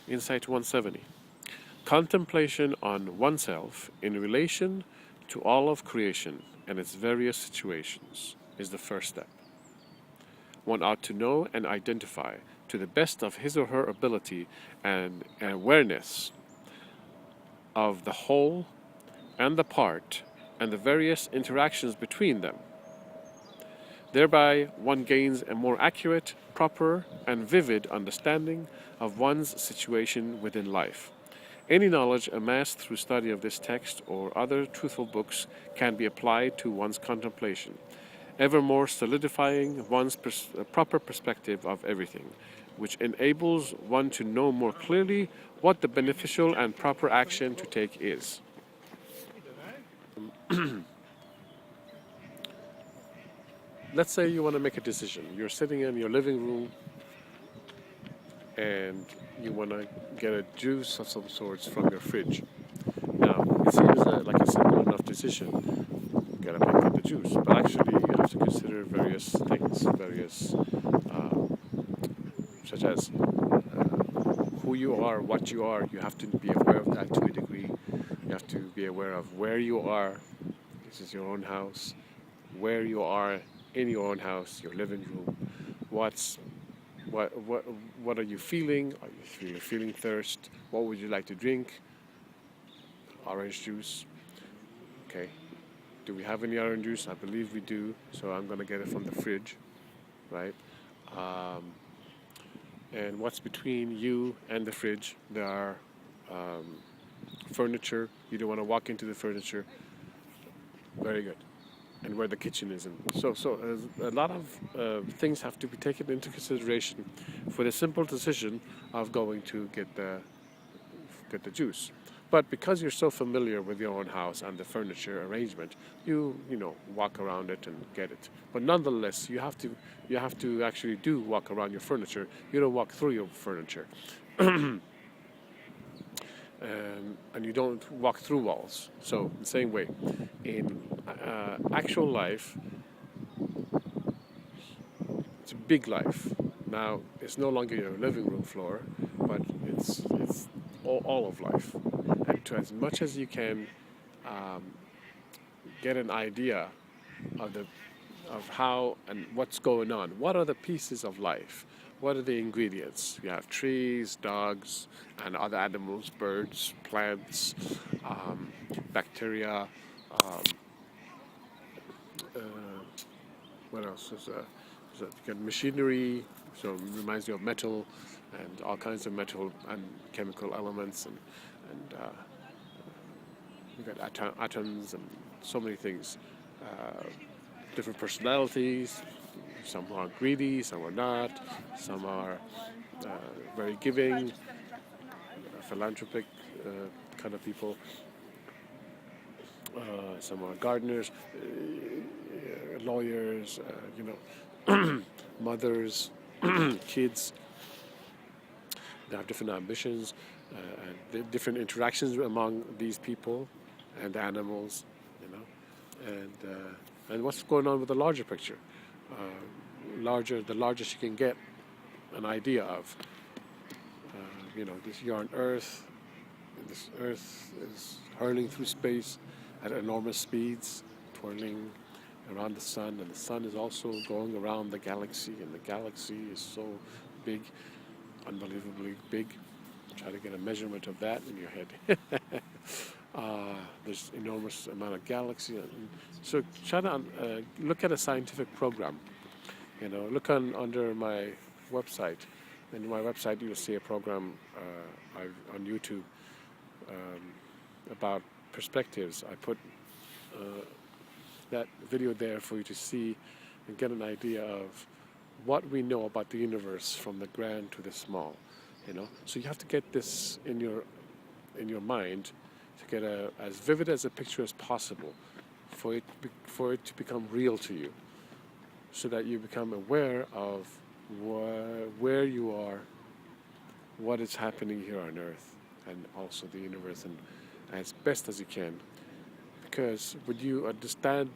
Insight 170. Contemplation on oneself in relation to all of creation and its various situations is the first step. One ought to know and identify, to the best of his or her ability and awareness, of the whole and the part and the various interactions between them. Thereby one gains a more accurate, proper, and vivid understanding of one's situation within life. Any knowledge amassed through study of this text or other truthful books can be applied to one's contemplation, ever more solidifying one's proper perspective of everything, which enables one to know more clearly what the beneficial and proper action to take is. Let's say you want to make a decision. You're sitting in your living room and you want to get a juice of some sorts from your fridge. Now, it seems like a simple enough decision. You gotta make the juice, but actually you have to consider various things, such as who you are, what you are. You have to be aware of that to a degree. You have to be aware of where you are. This is your own house. Where you are in your own house, your living room. What are you feeling? Are you feeling thirst? What would you like to drink? Orange juice. Okay. Do we have any orange juice? I believe we do. So I'm gonna get it from the fridge, right? And what's between you and the fridge? There are furniture. You don't want to walk into the furniture. Very good. And where the kitchen is. So a lot of things have to be taken into consideration for the simple decision of going to get the juice. But because you're so familiar with your own house and the furniture arrangement, you walk around it and get it. But nonetheless, you have to actually do walk around your furniture. You don't walk through your furniture. And you don't walk through walls. So the same way, in actual life, it's a big life. Now it's no longer your living room floor, but it's all of life. And to as much as you can get an idea of how and what's going on. What are the pieces of life? What are the ingredients? You have trees, dogs, and other animals, birds, plants, bacteria. What else? You got machinery, so it reminds you of metal, and all kinds of metal and chemical elements, and you got atoms and so many things. Different personalities. Some are greedy, some are not. Some are very giving, philanthropic kind of people. Some are gardeners, lawyers, mothers, kids. They have different ambitions, and different interactions among these people and animals, and what's going on with the larger picture. The largest you can get an idea of. You're on Earth, and this Earth is hurling through space at enormous speeds, twirling around the sun, and the sun is also going around the galaxy, and the galaxy is so big, unbelievably big. Try to get a measurement of that in your head. There's enormous amount of galaxy, so try to look at a scientific program. Look under my website. In my website, you'll see a program on YouTube about perspectives. I put that video there for you to see and get an idea of what we know about the universe from the grand to the small. So you have to get this in your mind to get as vivid as a picture as possible for it to become real to you, so that you become aware of where you are, what is happening here on Earth, and also the universe, and as best as you can. Because when you understand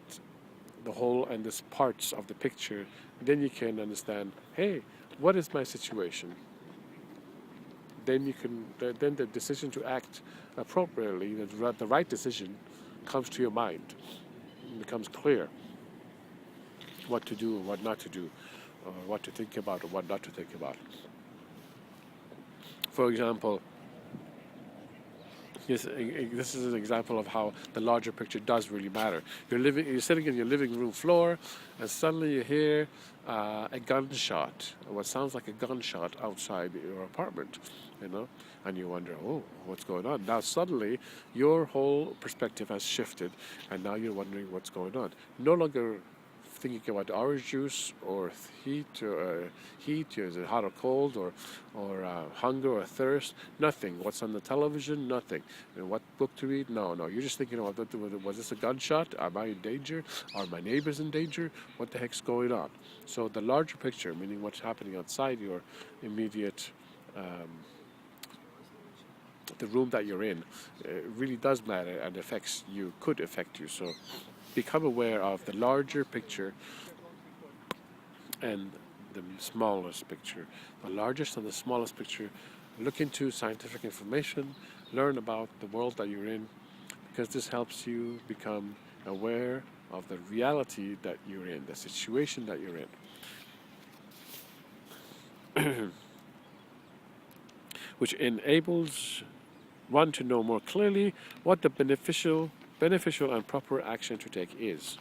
the whole and the parts of the picture, then you can understand, hey, what is my situation? then then the decision to act appropriately, the right decision, comes to your mind. It becomes clear what to do and what not to do, or what to think about or what not to think about. For example, yes, this is an example of how the larger picture does really matter. You're sitting in your living room floor, and suddenly you hear a gunshot, what sounds like a gunshot outside your apartment, you know, and you wonder, oh, what's going on? Now suddenly, your whole perspective has shifted, and now you're wondering what's going on. No longer thinking about orange juice or heat, is it hot or cold, or hunger or thirst? Nothing. What's on the television? Nothing. And what book to read? No, no. You're just thinking about, was this a gunshot? Am I in danger? Are my neighbors in danger? What the heck's going on? So the larger picture, meaning what's happening outside your immediate the room that you're in, really does matter and could affect you. So become aware of the larger picture and the smallest picture. The largest and the smallest picture. Look into scientific information, learn about the world that you're in, because this helps you become aware of the reality that you're in, the situation that you're in, which enables one to know more clearly what the beneficial and proper action to take is.